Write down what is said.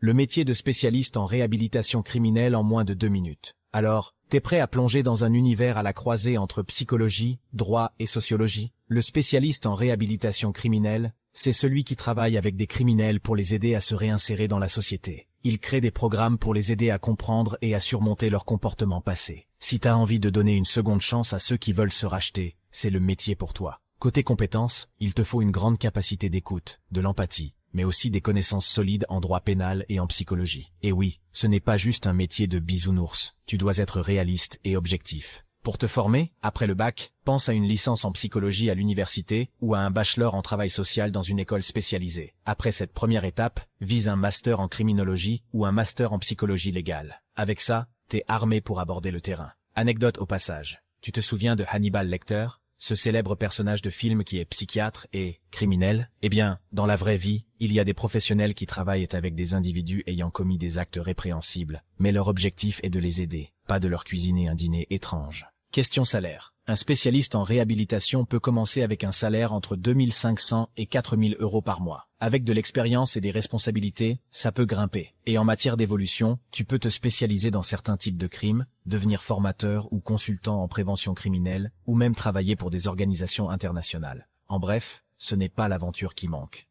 le métier de spécialiste en réhabilitation criminelle en moins de 2 minutes. Alors, t'es prêt à plonger dans un univers à la croisée entre psychologie, droit et sociologie? Le spécialiste en réhabilitation criminelle, c'est celui qui travaille avec des criminels pour les aider à se réinsérer dans la société. Il crée des programmes pour les aider à comprendre et à surmonter leur comportement passé. Si t'as envie de donner une seconde chance à ceux qui veulent se racheter, c'est le métier pour toi. Côté compétences, il te faut une grande capacité d'écoute, de l'empathie, mais aussi des connaissances solides en droit pénal et en psychologie. Et oui, ce n'est pas juste un métier de bisounours, tu dois être réaliste et objectif. Pour te former, après le bac, pense à une licence en psychologie à l'université ou à un bachelor en travail social dans une école spécialisée. Après cette première étape, vise un master en criminologie ou un master en psychologie légale. Avec ça, t'es armé pour aborder le terrain. Anecdote au passage. Tu te souviens de Hannibal Lecter, ce célèbre personnage de film qui est psychiatre et criminel? Eh bien, dans la vraie vie, il y a des professionnels qui travaillent avec des individus ayant commis des actes répréhensibles, mais leur objectif est de les aider, pas de leur cuisiner un dîner étrange. Question salaire. Un spécialiste en réhabilitation peut commencer avec un salaire entre 2 500 et 4 000 € par mois. Avec de l'expérience et des responsabilités, ça peut grimper. Et en matière d'évolution, tu peux te spécialiser dans certains types de crimes, devenir formateur ou consultant en prévention criminelle, ou même travailler pour des organisations internationales. En bref, ce n'est pas l'aventure qui manque.